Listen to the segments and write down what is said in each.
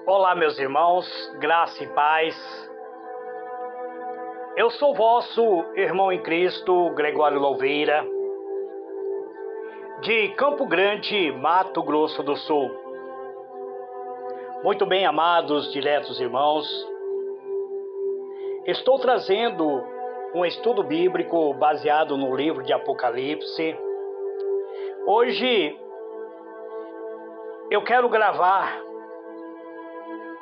Olá, meus irmãos, graça e paz. Eu sou vosso irmão em Cristo, Gregório Louveira, de Campo Grande, Mato Grosso do Sul. Muito bem, amados, diletos irmãos, estou trazendo um estudo bíblico baseado no livro de Apocalipse. Hoje eu quero gravar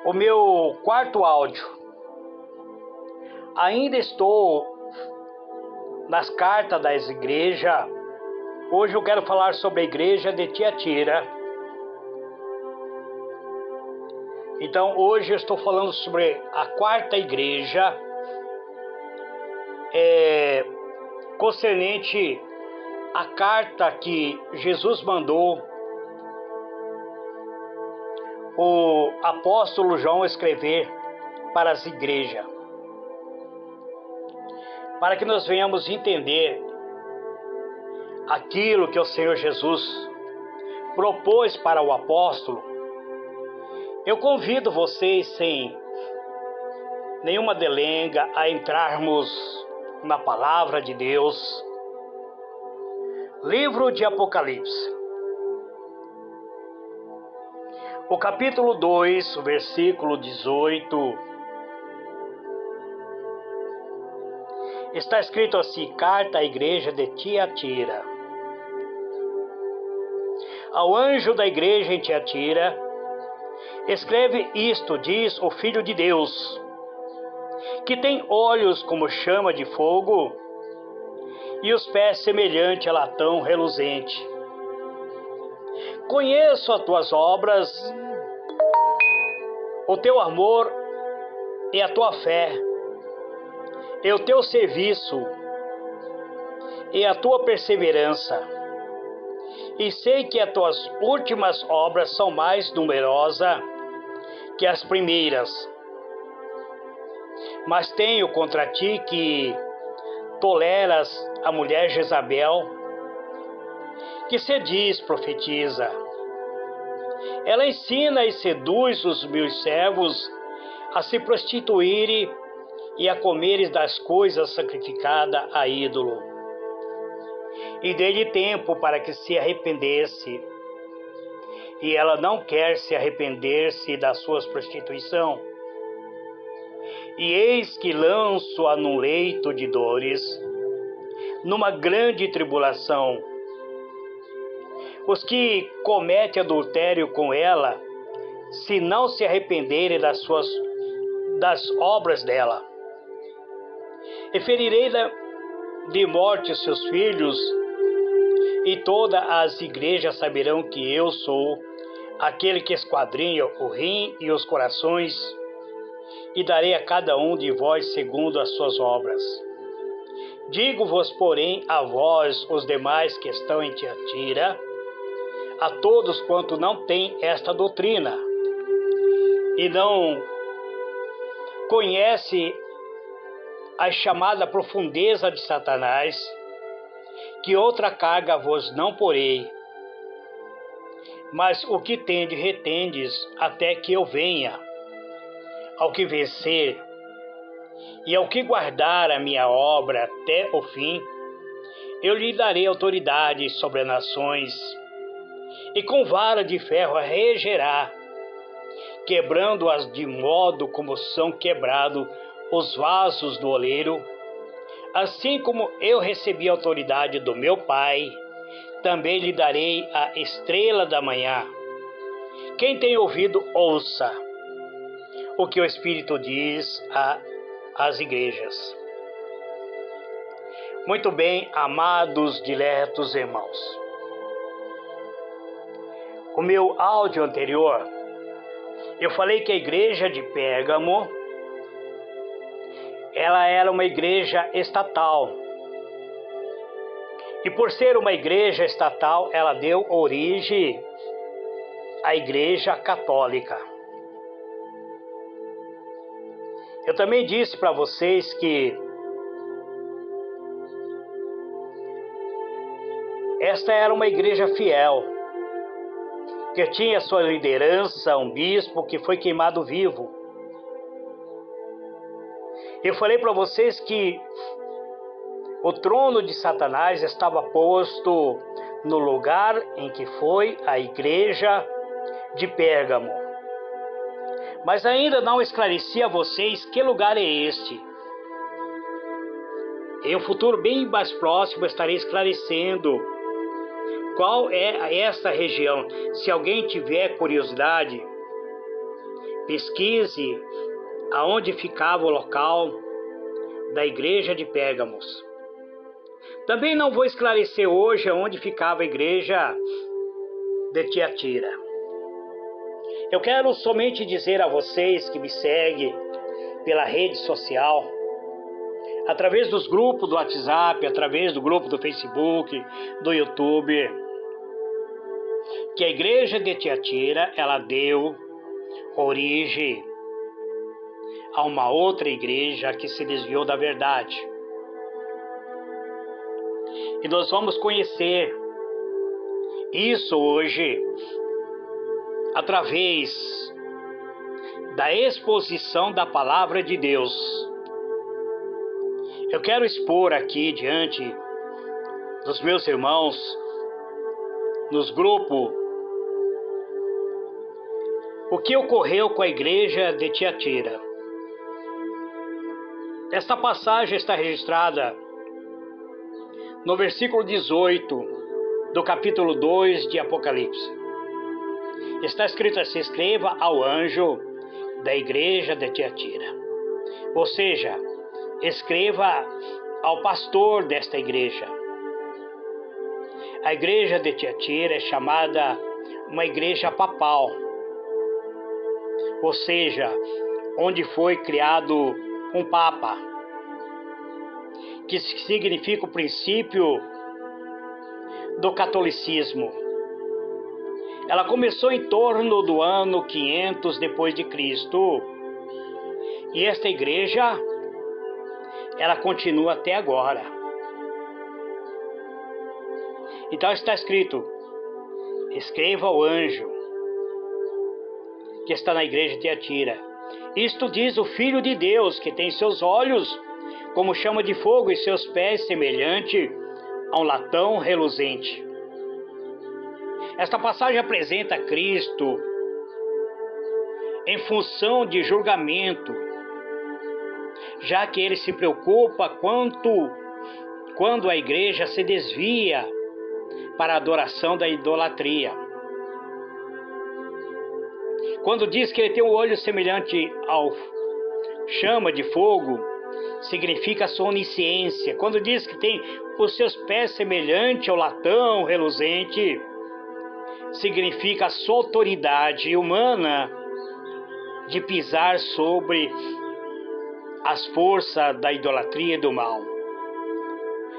o meu quarto áudio. Ainda estou nas cartas das igrejas. Hoje eu quero falar sobre a igreja de Tiatira. Então hoje eu estou falando sobre a quarta igreja, concernente à carta que Jesus mandou o apóstolo João escrever para as igrejas, para que nós venhamos entender aquilo que o Senhor Jesus propôs para o apóstolo. Eu convido vocês, sem nenhuma delenga, a entrarmos na palavra de Deus. Livro de Apocalipse. O capítulo 2, o versículo 18, está escrito assim: carta à igreja de Tiatira. Ao anjo da igreja em Tiatira, escreve isto, diz o Filho de Deus, que tem olhos como chama de fogo e os pés semelhante a latão reluzente. Conheço as tuas obras, o teu amor e a tua fé, e o teu serviço e a tua perseverança. E sei que as tuas últimas obras são mais numerosas que as primeiras. Mas tenho contra ti que toleras a mulher Jezabel, que se diz profetiza. Ela ensina e seduz os meus servos a se prostituírem e a comerem das coisas sacrificadas a ídolo. E dei-lhe tempo para que se arrependesse. E ela não quer se arrepender-se da sua prostituição. E eis que lanço-a num leito de dores, numa grande tribulação. Os que cometem adultério com ela, se não se arrependerem das obras dela. E ferirei de morte seus filhos, e todas as igrejas saberão que eu sou aquele que esquadrinha o rim e os corações, e darei a cada um de vós segundo as suas obras. Digo-vos, porém, a vós, os demais que estão em Tiatira, a todos quanto não têm esta doutrina, e não conhece a chamada profundeza de Satanás, que outra carga vos não porei, mas o que tendes retendes até que eu venha. Ao que vencer e ao que guardar a minha obra até o fim, eu lhe darei autoridade sobre as nações, e com vara de ferro a regerá, quebrando-as de modo como são quebrados os vasos do oleiro. Assim como eu recebi a autoridade do meu Pai, também lhe darei a estrela da manhã. Quem tem ouvido, ouça o que o Espírito diz às igrejas. Muito bem, amados, diletos irmãos. O meu áudio anterior, eu falei que a igreja de Pérgamo, ela era uma igreja estatal. E por ser uma igreja estatal, ela deu origem à igreja católica. Eu também disse para vocês que esta era uma igreja fiel, que tinha sua liderança um bispo que foi queimado vivo. Eu falei para vocês que o trono de Satanás estava posto no lugar em que foi a igreja de Pérgamo. Mas ainda não esclareci a vocês que lugar é este. Em um futuro bem mais próximo estarei esclarecendo qual é esta região. Se alguém tiver curiosidade, pesquise aonde ficava o local da igreja de Pérgamos. Também não vou esclarecer hoje aonde ficava a igreja de Tiatira. Eu quero somente dizer a vocês que me seguem pela rede social, através dos grupos do WhatsApp, através do grupo do Facebook, do YouTube, que a igreja de Tiatira, ela deu origem a uma outra igreja que se desviou da verdade. E nós vamos conhecer isso hoje através da exposição da palavra de Deus. Eu quero expor aqui diante dos meus irmãos nos grupos o que ocorreu com a igreja de Tiatira. Esta passagem está registrada no versículo 18 do capítulo 2 de Apocalipse. Está escrito assim: escreva ao anjo da igreja de Tiatira. Ou seja, escreva ao pastor desta igreja. A igreja de Tiatira é chamada uma igreja papal. Ou seja, onde foi criado um papa, que significa o princípio do catolicismo. Ela começou em torno do ano 500 depois de Cristo. E esta igreja, ela continua até agora. Então está escrito: escreva ao anjo que está na igreja de Tiatira. Isto diz o Filho de Deus, que tem seus olhos como chama de fogo e seus pés semelhante a um latão reluzente. Esta passagem apresenta Cristo em função de julgamento, já que ele se preocupa quando a igreja se desvia para a adoração da idolatria. Quando diz que ele tem um olho semelhante ao chama de fogo, significa a sua onisciência. Quando diz que tem os seus pés semelhante ao latão reluzente, significa a sua autoridade humana de pisar sobre as forças da idolatria e do mal.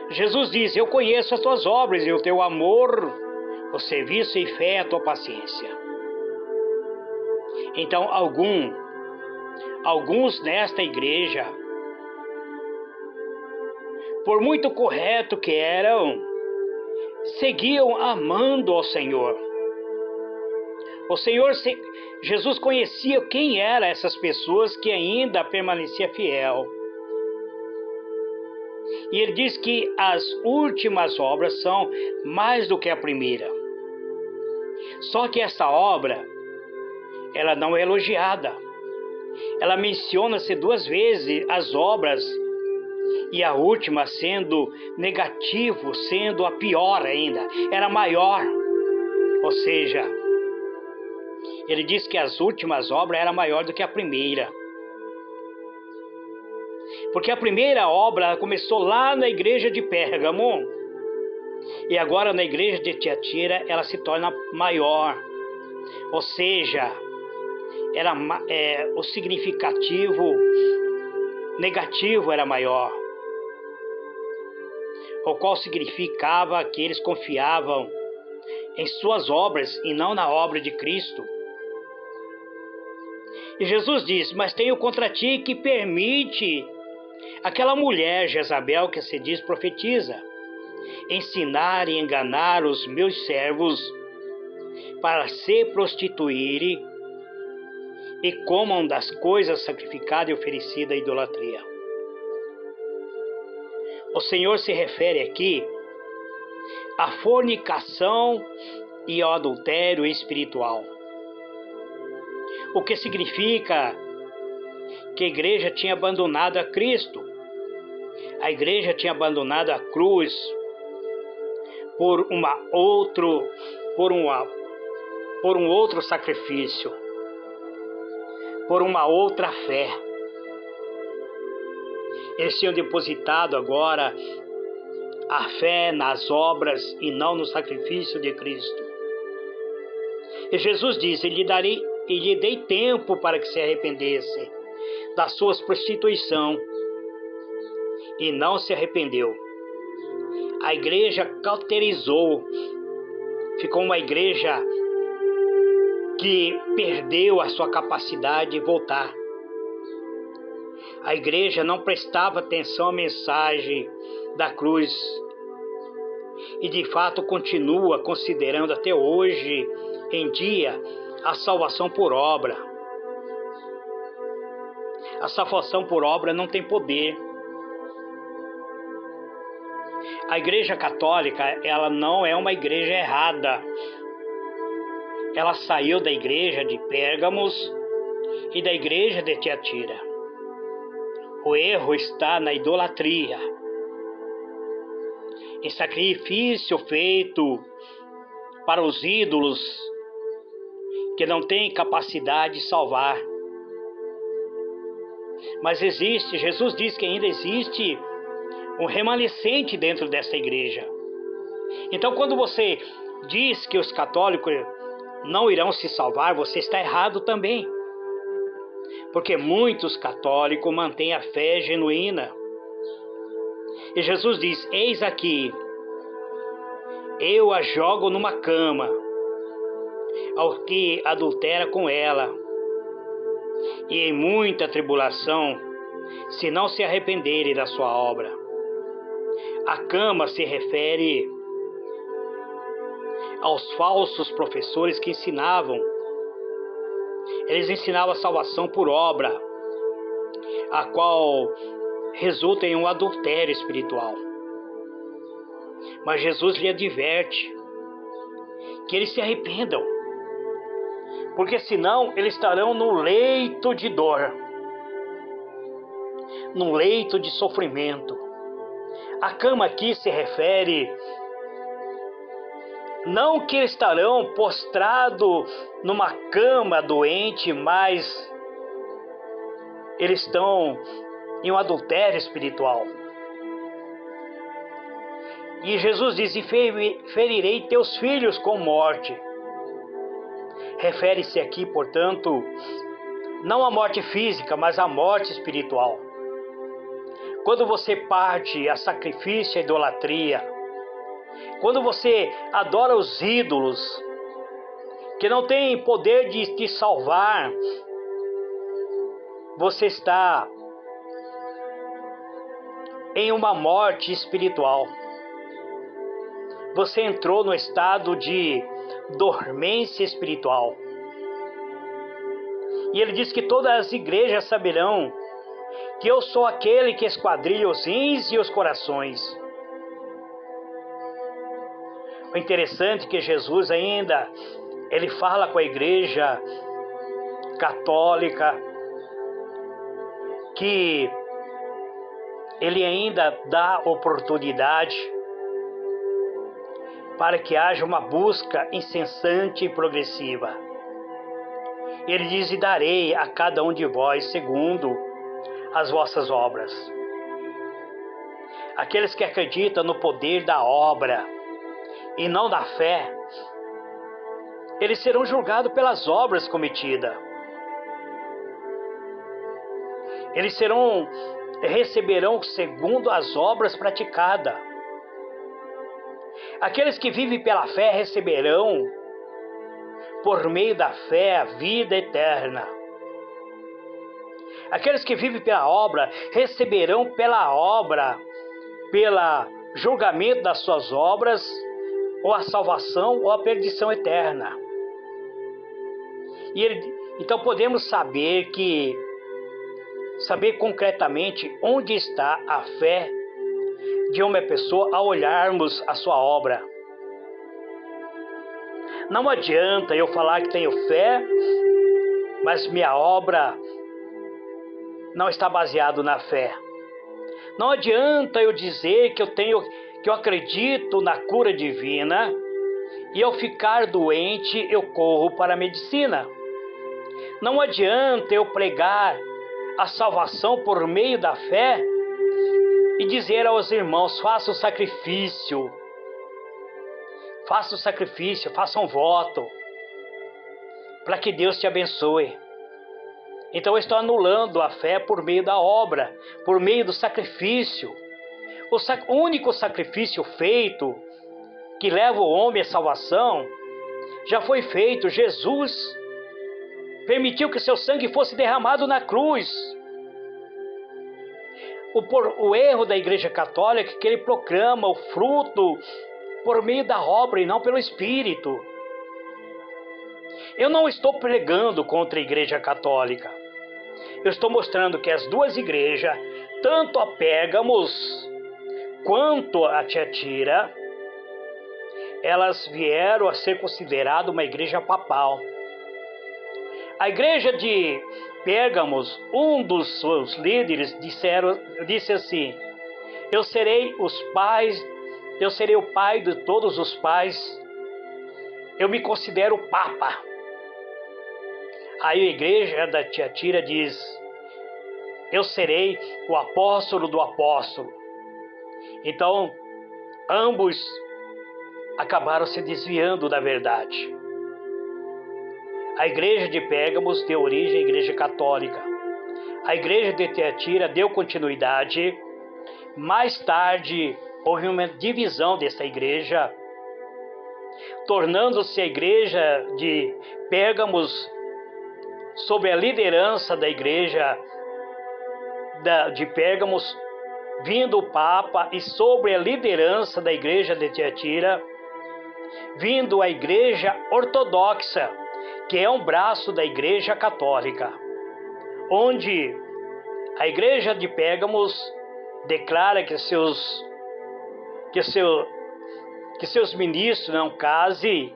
Jesus diz: eu conheço as tuas obras e o teu amor, o serviço e fé, a tua paciência. Então alguns nesta igreja, por muito correto que eram, seguiam amando ao Senhor. Jesus conhecia quem eram essas pessoas que ainda permaneciam fiel. E ele diz que as últimas obras são mais do que a primeira. Só que essa obra, ela não é elogiada. Ela menciona-se 2 vezes as obras, e a última sendo negativo, sendo a pior ainda, era maior. Ou seja, ele diz que as últimas obras eram maior do que a primeira. Porque a primeira obra começou lá na igreja de Pérgamo, e agora na igreja de Tiatira ela se torna maior. Ou seja, o significativo negativo era maior, o qual significava que eles confiavam em suas obras e não na obra de Cristo. E Jesus diz: mas tenho contra ti que permite aquela mulher Jezabel, que se diz profetiza, ensinar e enganar os meus servos para se prostituírem e comam das coisas sacrificadas e oferecidas à idolatria. O Senhor se refere aqui à fornicação e ao adultério espiritual. O que significa que a igreja tinha abandonado a Cristo. A igreja tinha abandonado a cruz por um outro sacrifício, por uma outra fé. Eles tinham depositado agora a fé nas obras e não no sacrifício de Cristo. E Jesus disse: e lhe dei tempo para que se arrependesse das suas prostituição, e não se arrependeu. A igreja cauterizou, ficou uma igreja que perdeu a sua capacidade de voltar. A igreja não prestava atenção à mensagem da cruz e de fato continua considerando até hoje em dia a salvação por obra. A salvação por obra não tem poder. A igreja católica, ela não é uma igreja errada. Ela saiu da igreja de Pérgamos e da igreja de Tiatira. O erro está na idolatria, em sacrifício feito para os ídolos que não têm capacidade de salvar. Mas existe, Jesus diz que ainda existe um remanescente dentro dessa igreja. Então, quando você diz que os católicos não irão se salvar, você está errado também. Porque muitos católicos mantêm a fé genuína. E Jesus diz: eis aqui, eu a jogo numa cama, ao que adultera com ela, e em muita tribulação, se não se arrependerem da sua obra. A cama se refere aos falsos professores que ensinavam. Eles ensinavam a salvação por obra, a qual resulta em um adultério espiritual. Mas Jesus lhe adverte que eles se arrependam, porque senão eles estarão no leito de dor, no leito de sofrimento. A cama aqui se refere não que estarão postrados numa cama doente, mas eles estão em um adultério espiritual. E Jesus diz: e ferirei teus filhos com morte. Refere-se aqui, portanto, não à morte física, mas à morte espiritual. Quando você parte a sacrifício e a idolatria, quando você adora os ídolos, que não têm poder de te salvar, você está em uma morte espiritual. Você entrou no estado de dormência espiritual. E ele diz que todas as igrejas saberão que eu sou aquele que esquadrilha os rins e os corações. O interessante é que Jesus ainda, ele fala com a igreja católica, que ele ainda dá oportunidade para que haja uma busca incessante e progressiva. Ele diz: e darei a cada um de vós segundo as vossas obras. Aqueles que acreditam no poder da obra e não da fé, eles serão julgados pelas obras cometidas. Eles receberão segundo as obras praticadas. Aqueles que vivem pela fé receberão, por meio da fé, a vida eterna. Aqueles que vivem pela obra receberão pela obra, pelo julgamento das suas obras, ou a salvação ou a perdição eterna. Então podemos saber concretamente onde está a fé de uma pessoa ao olharmos a sua obra. Não adianta eu falar que tenho fé, mas minha obra não está baseada na fé. Não adianta eu dizer que eu acredito na cura divina e ao ficar doente eu corro para a medicina. Não adianta eu pregar a salvação por meio da fé e dizer aos irmãos: faça o sacrifício, faça um voto, para que Deus te abençoe. Então eu estou anulando a fé por meio da obra, por meio do sacrifício. O único sacrifício feito que leva o homem à salvação já foi feito. Jesus permitiu que seu sangue fosse derramado na cruz. O erro da Igreja Católica é que ele proclama o fruto por meio da obra e não pelo Espírito. Eu não estou pregando contra a Igreja Católica. Eu estou mostrando que as duas igrejas, tanto a Pérgamos quanto a Tiatira, elas vieram a ser consideradas uma igreja papal. A igreja de Pérgamos, um dos seus líderes disse assim: eu serei o pai de todos os pais, eu me considero papa. Aí a igreja da Tiatira diz: eu serei o apóstolo do apóstolo. Então, ambos acabaram se desviando da verdade. A igreja de Pérgamos deu origem à igreja católica. A igreja de Tiatira deu continuidade. Mais tarde, houve uma divisão dessa igreja, tornando-se a igreja de Pérgamos sob a liderança da igreja de Pérgamos, vindo o Papa, e sobre a liderança da igreja de Tiatira, vindo a igreja ortodoxa, que é um braço da igreja católica, onde a igreja de Pérgamos declara que seus ministros não casem,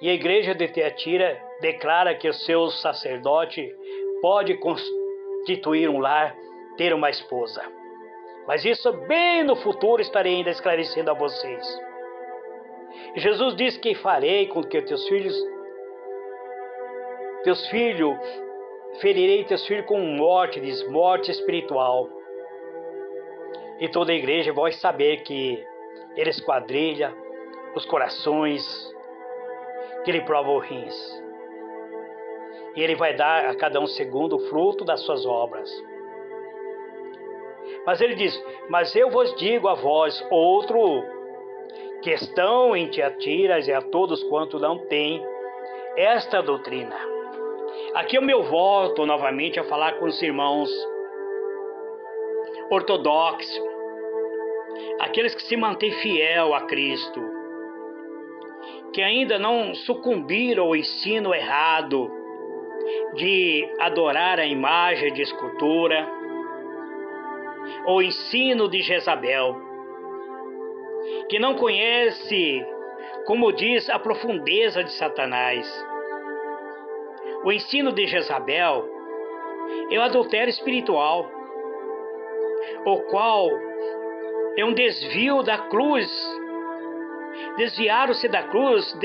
e a igreja de Tiatira declara que o seu sacerdote pode constituir um lar, ter uma esposa. Mas isso bem no futuro estarei ainda esclarecendo a vocês. Jesus disse que farei com que ferirei teus filhos com morte, diz, morte espiritual. E toda a igreja vai saber que ele esquadrilha os corações, que ele prova os rins. E ele vai dar a cada um segundo o fruto das suas obras. Mas ele diz: mas eu vos digo a vós outro, que estão em Tiatira, e a todos quanto não têm esta doutrina. Aqui eu volto novamente a falar com os irmãos ortodoxos, aqueles que se mantêm fiel a Cristo, que ainda não sucumbiram ao ensino errado de adorar a imagem de escultura, o ensino de Jezabel, que não conhece, como diz, a profundeza de Satanás. O ensino de Jezabel é o adultério espiritual, o qual é um desvio da cruz. Desviaram-se da cruz,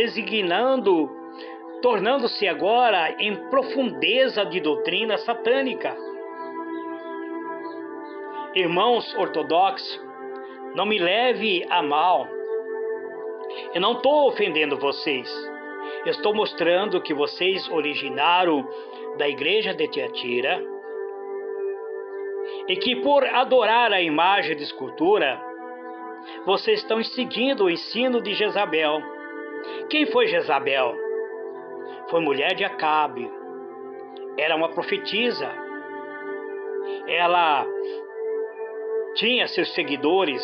tornando-se agora em profundeza de doutrina satânica. Irmãos ortodoxos, não me leve a mal. Eu não estou ofendendo vocês. Eu estou mostrando que vocês originaram da igreja de Tiatira e que por adorar a imagem de escultura, vocês estão seguindo o ensino de Jezabel. Quem foi Jezabel? Foi mulher de Acabe. Era uma profetisa. Ela tinha seus seguidores.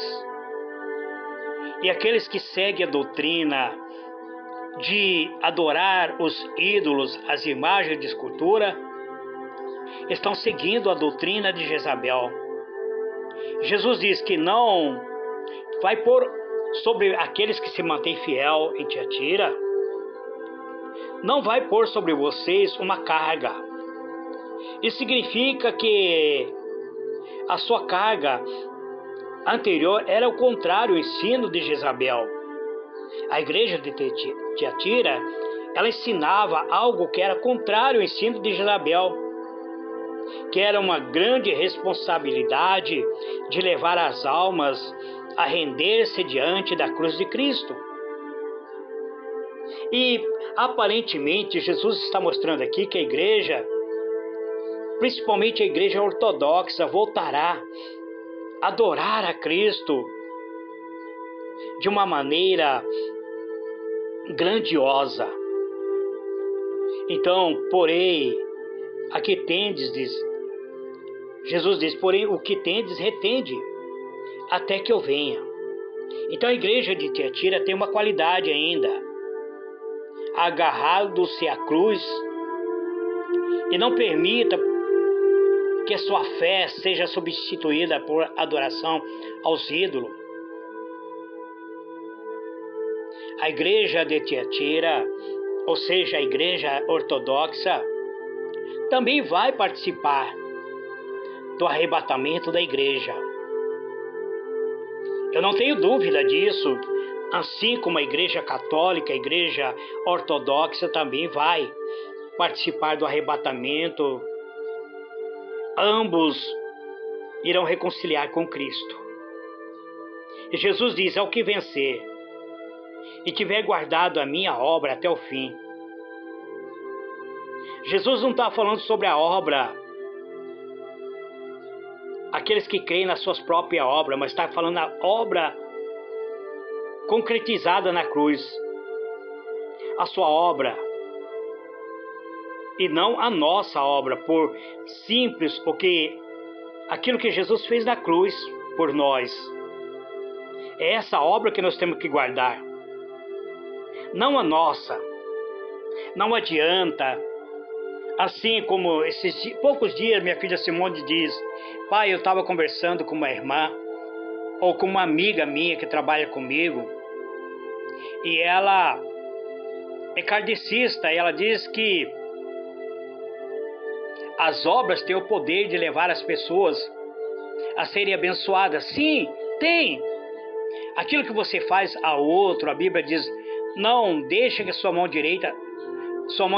E aqueles que seguem a doutrina de adorar os ídolos, as imagens de escultura, estão seguindo a doutrina de Jezabel. Jesus diz que não vai pôr sobre aqueles que se mantêm fiel em Tiatira, não vai pôr sobre vocês uma carga. Isso significa que a sua carga anterior era o contrário ao ensino de Jezabel. A igreja de Tiatira, ela ensinava algo que era contrário ao ensino de Jezabel, que era uma grande responsabilidade de levar as almas a render-se diante da cruz de Cristo. E aparentemente Jesus está mostrando aqui que a igreja, principalmente a igreja ortodoxa, voltará a adorar a Cristo de uma maneira grandiosa. Então, porém, aqui tendes, Jesus diz, porém o que tendes retende, até que eu venha. Então a igreja de Tiatira tem uma qualidade ainda, agarrado-se à cruz, e não permita que a sua fé seja substituída por adoração aos ídolos. A igreja de Tiatira, ou seja, a igreja ortodoxa, também vai participar do arrebatamento da igreja. Eu não tenho dúvida disso, assim como a igreja católica, a igreja ortodoxa também vai participar do arrebatamento. Ambos irão reconciliar com Cristo. E Jesus diz, ao que vencer e tiver guardado a minha obra até o fim. Jesus não está falando sobre a obra, aqueles que creem nas suas próprias obras, mas está falando a obra concretizada na cruz. A sua obra, e não a nossa obra, por simples, porque aquilo que Jesus fez na cruz por nós. É essa obra que nós temos que guardar, não a nossa. Não adianta, assim como esses poucos dias minha filha Simone diz, pai, eu estava conversando com uma irmã, ou com uma amiga minha que trabalha comigo, e ela é kardecista, e ela diz que as obras têm o poder de levar as pessoas a serem abençoadas. Sim, tem. Aquilo que você faz ao outro, a Bíblia diz, não deixe que a sua mão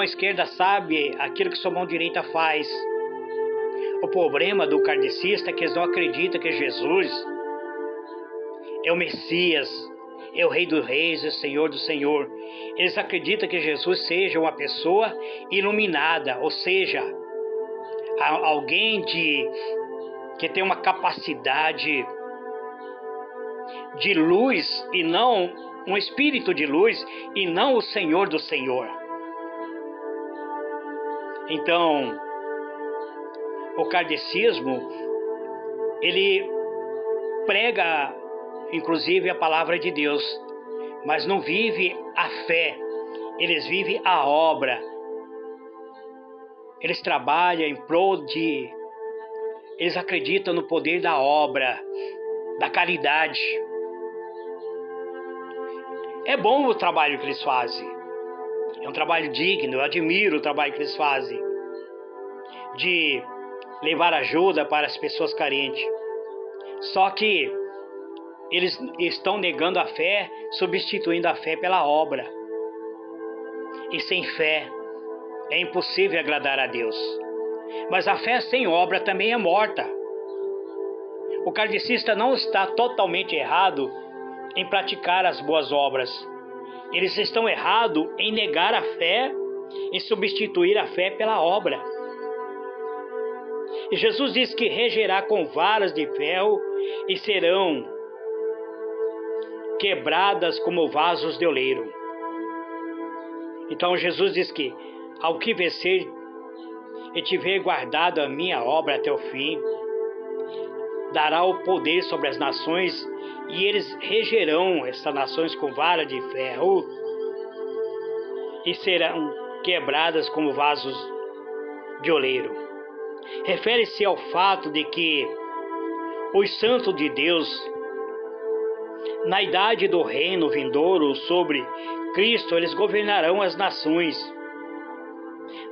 esquerda sabe aquilo que sua mão direita faz. O problema do kardecista é que eles não acreditam que Jesus é o Messias, é o Rei dos Reis, é o Senhor do Senhor. Eles acreditam que Jesus seja uma pessoa iluminada, ou seja, alguém que tem uma capacidade de luz, e não um espírito de luz, e não o Senhor do Senhor. Então, o kardecismo, ele prega, inclusive, a palavra de Deus, mas não vive a fé, eles vivem a obra. Eles trabalham em prol de... Eles acreditam no poder da obra, da caridade. É bom o trabalho que eles fazem. É um trabalho digno, eu admiro o trabalho que eles fazem. De levar ajuda para as pessoas carentes. Só que eles estão negando a fé, substituindo a fé pela obra. E sem fé é impossível agradar a Deus. Mas a fé sem obra também é morta. O kardecista não está totalmente errado em praticar as boas obras. Eles estão errados em negar a fé, em substituir a fé pela obra. E Jesus diz que regerá com varas de ferro e serão quebradas como vasos de oleiro. Então Jesus diz que ao que vencer e tiver guardado a minha obra até o fim, dará o poder sobre as nações, e eles regerão essas nações com vara de ferro e serão quebradas como vasos de oleiro. Refere-se ao fato de que os santos de Deus, na idade do reino vindouro sobre Cristo, eles governarão as nações,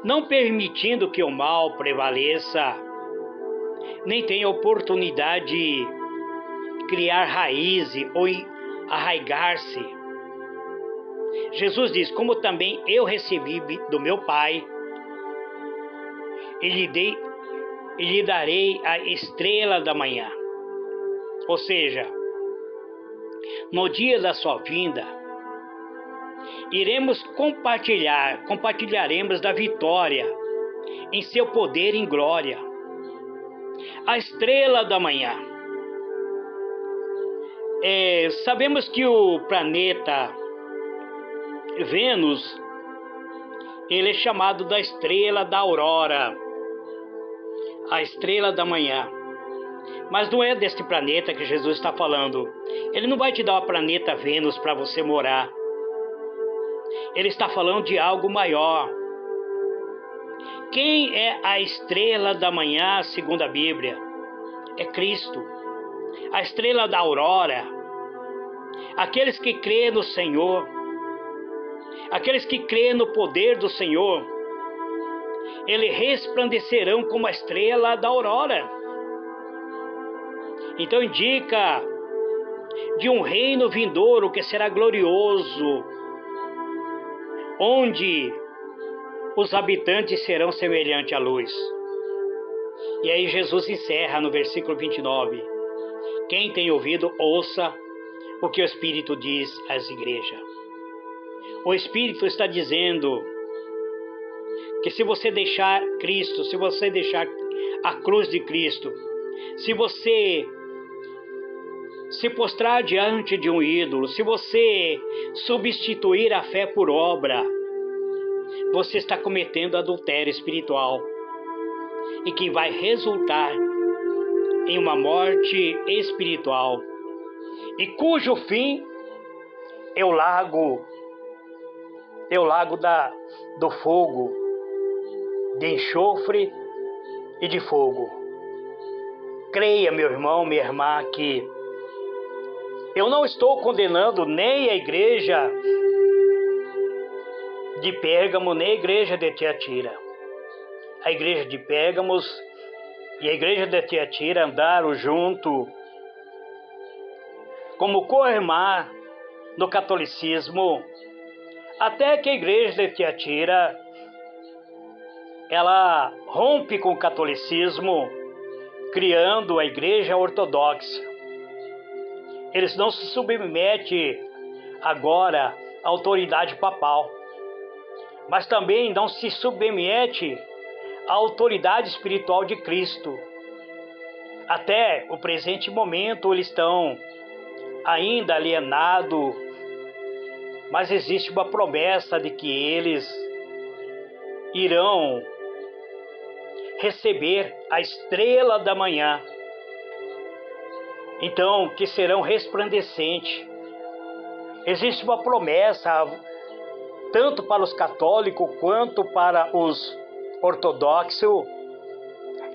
não permitindo que o mal prevaleça, nem tenha oportunidade de criar raízes ou arraigar-se. Jesus diz: como também eu recebi do meu Pai, e lhe darei a estrela da manhã. Ou seja, no dia da sua vinda, compartilharemos da vitória em seu poder e em glória. A estrela da manhã. Sabemos que o planeta Vênus, ele é chamado da estrela da aurora, a estrela da manhã. Mas não é deste planeta que Jesus está falando. Ele não vai te dar o planeta Vênus para você morar. Ele está falando de algo maior. Quem é a estrela da manhã, segundo a Bíblia? É Cristo. A estrela da aurora. Aqueles que crêem no Senhor, aqueles que crêem no poder do Senhor, eles resplandecerão como a estrela da aurora. Então indica de um reino vindouro que será glorioso, onde os habitantes serão semelhantes à luz. E aí Jesus encerra no versículo 29. Quem tem ouvido, ouça o que o Espírito diz às igrejas. O Espírito está dizendo que se você deixar Cristo, se você deixar a cruz de Cristo, se você se postrar diante de um ídolo, se você substituir a fé por obra, você está cometendo adultério espiritual e que vai resultar em uma morte espiritual e cujo fim é o lago do fogo, de enxofre e de fogo. Creia, meu irmão, minha irmã, que eu não estou condenando nem a igreja de Pérgamo, nem a igreja de Tiatira. A igreja de Pérgamos e a igreja de Tiatira andaram junto como co-irmã no catolicismo, até que a igreja de Tiatira ela rompe com o catolicismo, criando a igreja ortodoxa. Eles não se submetem agora à autoridade papal, mas também não se submete à autoridade espiritual de Cristo. Até o presente momento eles estão ainda alienados, mas existe uma promessa de que eles irão receber a estrela da manhã. Então, que serão resplandecentes. Existe uma promessa, tanto para os católicos quanto para os ortodoxos,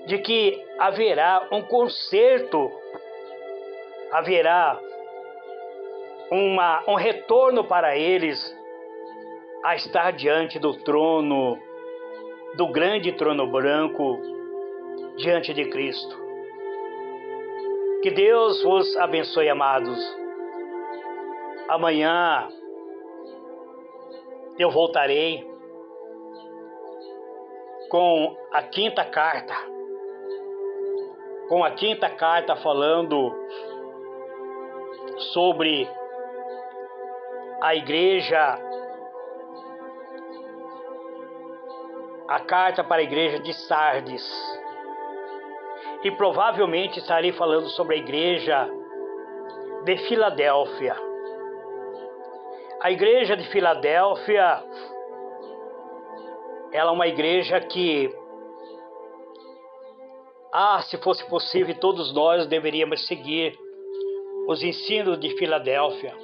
de que haverá um concerto, haverá um retorno para eles a estar diante do trono, do grande trono branco, diante de Cristo. Que Deus vos abençoe, amados. Amanhã eu voltarei com a quinta carta. Com a quinta carta falando sobre a igreja, a carta para a igreja de Sardes. E provavelmente estarei falando sobre a igreja de Filadélfia. A igreja de Filadélfia, ela é uma igreja que, se fosse possível, todos nós deveríamos seguir os ensinos de Filadélfia.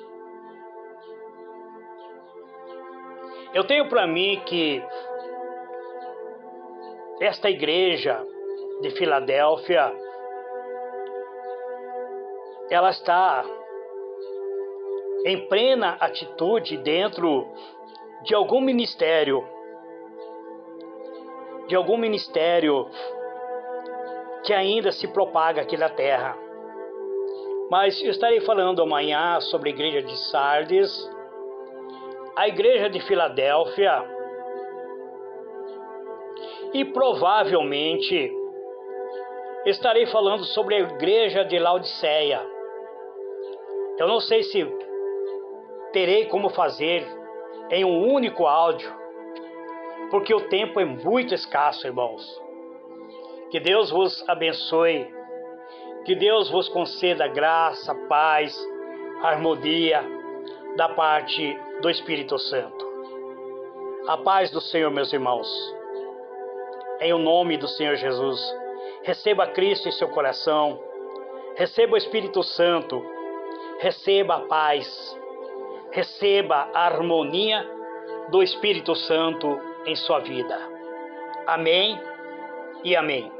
Eu tenho para mim que esta igreja de Filadélfia, ela está em plena atitude dentro de algum ministério que ainda se propaga aqui na terra. Mas eu estarei falando amanhã sobre a igreja de Sardes, a igreja de Filadélfia e provavelmente estarei falando sobre a igreja de Laodiceia. Eu não sei se terei como fazer em um único áudio, porque o tempo é muito escasso, irmãos. Que Deus vos abençoe, que Deus vos conceda graça, paz, harmonia da parte do Espírito Santo. A paz do Senhor, meus irmãos. Em o nome do Senhor Jesus, receba Cristo em seu coração, receba o Espírito Santo, receba a paz, receba a harmonia do Espírito Santo em sua vida. Amém e amém.